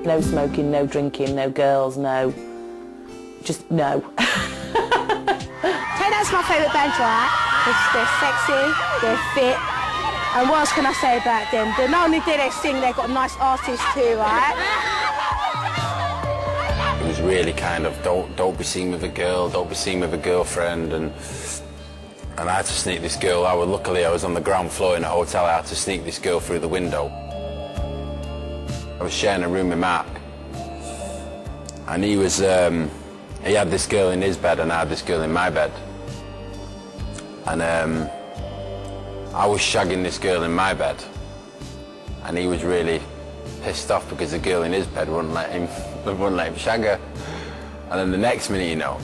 No smoking, no drinking, no girls, no. Just no. Take That's my favourite band, right? They're sexy, they're fit. And what else can I say about them? They not only do they sing, they've got nice artists too, right? It was really kind of, don't be seen with a girl, don't be seen with a girlfriend, and I had to sneak this girl. Luckily I was on the ground floor in a hotel. I had to sneak this girl through the window. I was sharing a room with Mark, and he had this girl in his bed and I had this girl in my bed. And I was shagging this girl in my bed, and he was really pissed off because the girl in his bed wouldn't let him shag her. And then the next minute, you know,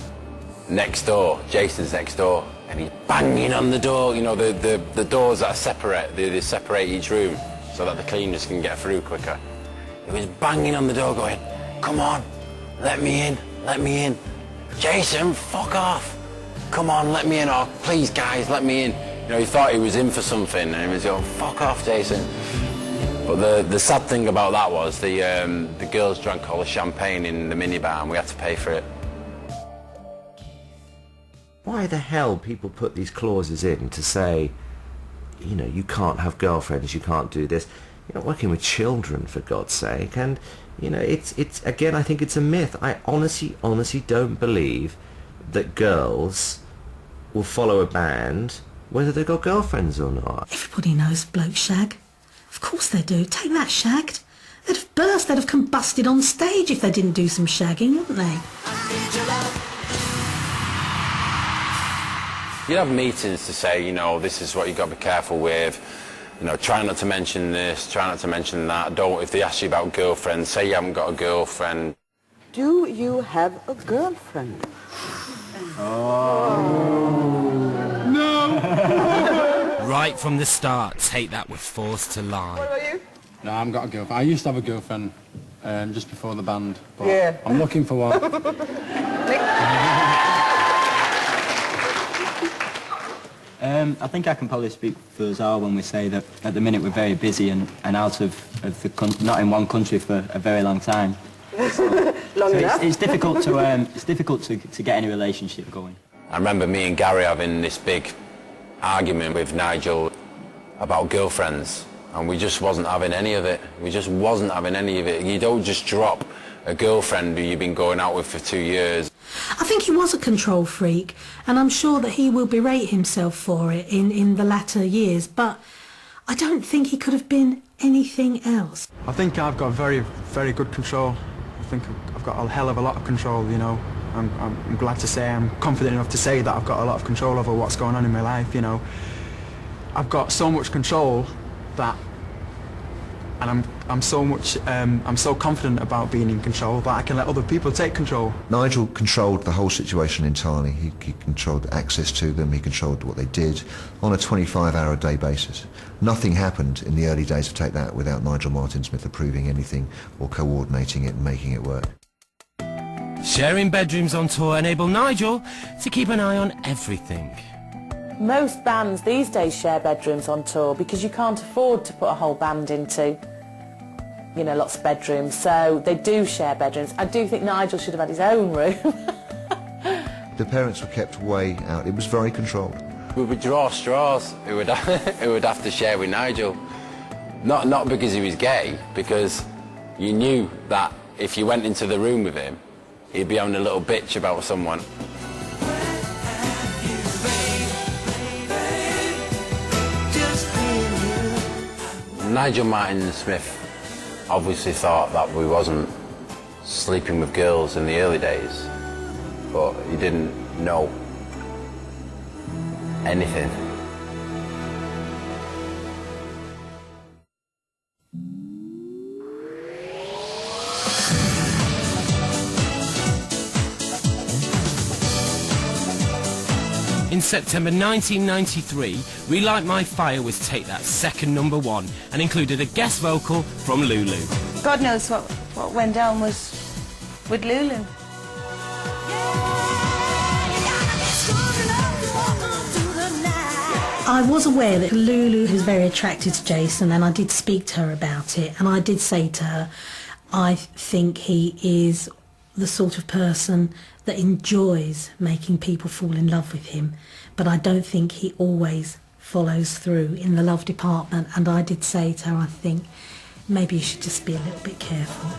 next door, Jason's next door, and he's banging on the door, you know, the doors that are separate, they separate each room so that the cleaners can get through quicker. He was banging on the door going, come on, let me in, let me in. Jason, fuck off. Come on, let me in, or please guys, let me in. You know, he thought he was in for something, and he was going, fuck off, Jason. But the sad thing about that was the girls drank all the champagne in the minibar and we had to pay for it. Why the hell people put these clauses in to say, you know, you can't have girlfriends, you can't do this. You're not working with children, for God's sake. And, you know, it's again, I think it's a myth. I honestly don't believe that girls will follow a band whether they've got girlfriends or not. Everybody knows blokes shag. Of course they do. Take that, shagged. They'd have burst, they'd have combusted on stage if they didn't do some shagging, wouldn't they? You'd have meetings to say, you know, this is what you've got to be careful with. You know, try not to mention this, try not to mention that. Don't, if they ask you about girlfriends, say you haven't got a girlfriend. Do you have a girlfriend? Oh. No! Right from the start, Take That was forced to lie. What about you? No, I haven't got a girlfriend. I used to have a girlfriend just before the band, but yeah. I'm looking for one. I think I can probably speak for us all when we say that at the minute we're very busy and out of the not in one country for a very long time. Long enough. It's difficult to get any relationship going. I remember me and Gary having this big argument with Nigel about girlfriends, and we just wasn't having any of it. We just wasn't having any of it. You don't just drop a girlfriend who you've been going out with for 2 years. I think he was a control freak, and I'm sure that he will berate himself for it in the latter years, but I don't think he could have been anything else. I think I've got very, very good control. I think I've got a hell of a lot of control, you know. I'm glad to say, I'm confident enough to say that I've got a lot of control over what's going on in my life, you know. I've got so much control that, and I'm so confident about being in control that I can let other people take control. Nigel controlled the whole situation entirely. He controlled access to them, he controlled what they did on a 25-hour-a-day basis. Nothing happened in the early days of Take That without Nigel Martin-Smith approving anything or coordinating it and making it work. Sharing bedrooms on tour enabled Nigel to keep an eye on everything. Most bands these days share bedrooms on tour because you can't afford to put a whole band into, you know, lots of bedrooms, so they do share bedrooms. I do think Nigel should have had his own room. The parents were kept way out. It was very controlled. We would draw straws who would have to share with Nigel. Not because he was gay, because you knew that if you went into the room with him, he'd be having a little bitch about someone. Nigel Martin-Smith obviously thought that we wasn't sleeping with girls in the early days, but he didn't know anything. In September 1993, Relight My Fire was Take That's second #1 and included a guest vocal from Lulu. God knows what went down was with Lulu. I was aware that Lulu is very attracted to Jason, and I did speak to her about it, and I did say to her, I think he is the sort of person that enjoys making people fall in love with him, but I don't think he always follows through in the love department, and I did say to her, I think maybe you should just be a little bit careful.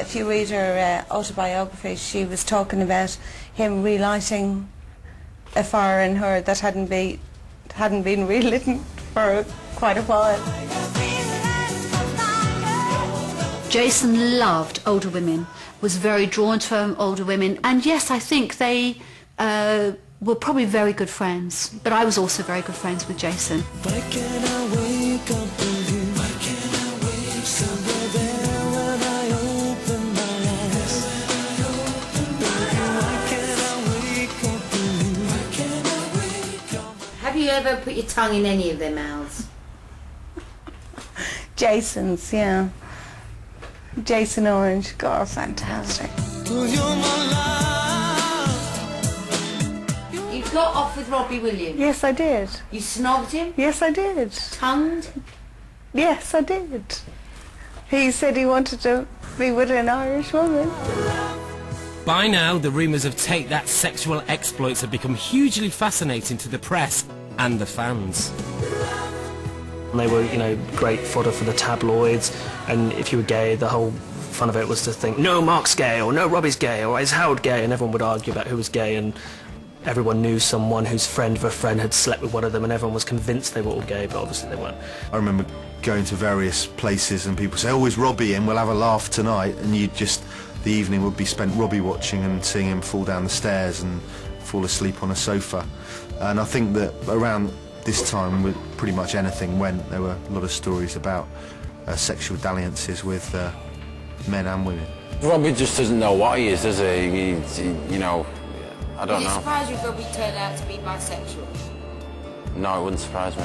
If you read her autobiography, she was talking about him relighting a fire in her that hadn't been relit for quite a while. Jason loved older women, was very drawn to older women, and yes, I think they were probably very good friends, but I was also very good friends with Jason. Why can't I wake up with you? Why can't I wake somewhere there when I open my eyes? Why can't I wake up with you? Why can't I wake up? Have you ever put your tongue in any of their mouths? Jason's, yeah. Jason Orange, God, fantastic. You got off with Robbie Williams? Yes, I did. You snogged him? Yes, I did. Tongued? Yes, I did. He said he wanted to be with an Irish woman. By now, the rumours of Take That's sexual exploits have become hugely fascinating to the press and the fans. They were, you know, great fodder for the tabloids, and if you were gay, the whole fun of it was to think, no, Mark's gay, or no, Robbie's gay, or is Howard gay, and everyone would argue about who was gay, and everyone knew someone whose friend of a friend had slept with one of them, and everyone was convinced they were all gay, but obviously they weren't. I remember going to various places and people say, oh, is Robbie in? We'll have a laugh tonight, and the evening would be spent Robbie watching and seeing him fall down the stairs and fall asleep on a sofa. And I think that around this time, with pretty much anything went, there were a lot of stories about sexual dalliances with men and women. Robbie just doesn't know what he is, does he? You know, I don't know. Would it surprise you if Robbie turned out to be bisexual? No, it wouldn't surprise me.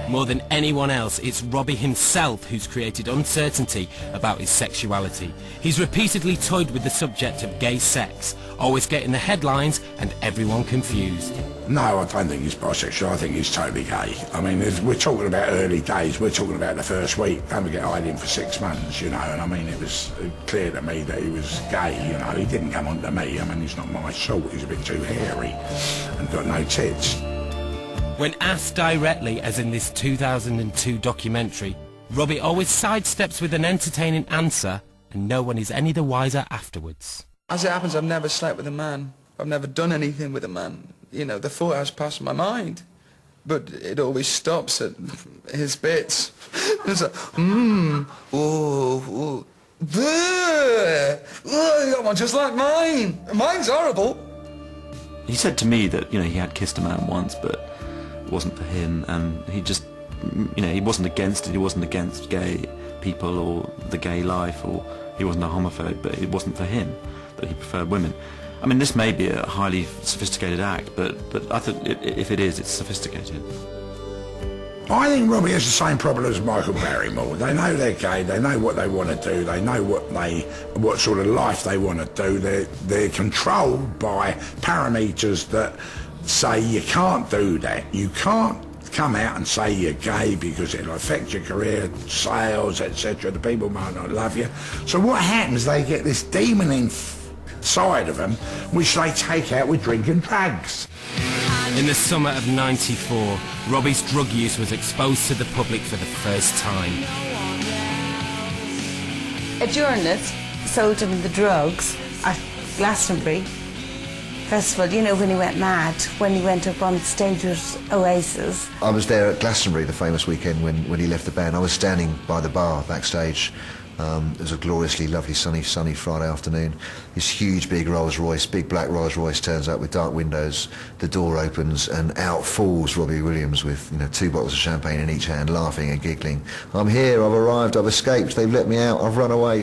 More than anyone else, it's Robbie himself who's created uncertainty about his sexuality. He's repeatedly toyed with the subject of gay sex, always getting the headlines and everyone confused. No, I don't think he's bisexual. I think he's totally gay. I mean, we're talking about early days. We're talking about the first week. Don't forget, I had him for 6 months, you know, and I mean, it was clear to me that he was gay, you know. He didn't come on to me. I mean, he's not my sort. He's a bit too hairy and got no tits. When asked directly, as in this 2002 documentary, Robbie always sidesteps with an entertaining answer, and no one is any the wiser afterwards. As it happens, I've never slept with a man. I've never done anything with a man. You know, the thought has passed my mind, but it always stops at his bits. It's like, oh, you got one just like mine. Mine's horrible. He said to me that, you know, he had kissed a man once, but it wasn't for him, and he just, you know, he wasn't against it. He wasn't against gay people or the gay life, or he wasn't a homophobe, but it wasn't for him, that he preferred women. I mean, this may be a highly sophisticated act, but I think if it is, it's sophisticated. I think Robbie has the same problem as Michael Barrymore. They know they're gay, they know what they want to do, they know what sort of life they want to do. They're controlled by parameters that say you can't do that. You can't come out and say you're gay because it'll affect your career, sales, etc. The people might not love you. So what happens, they get this demon inside of them, which they take out with drinking drugs. In the summer of '94, Robbie's drug use was exposed to the public for the first time. A journalist sold him the drugs at Glastonbury Festival, you know, when he went mad, when he went up on stage with Oasis. I was there at Glastonbury, the famous weekend when he left the band. I was standing by the bar backstage. It was a gloriously lovely sunny Friday afternoon. This huge big Rolls Royce, big black Rolls Royce turns up with dark windows. The door opens and out falls Robbie Williams with, you know, 2 bottles of champagne in each hand, laughing and giggling. I'm here, I've arrived, I've escaped, they've let me out, I've run away.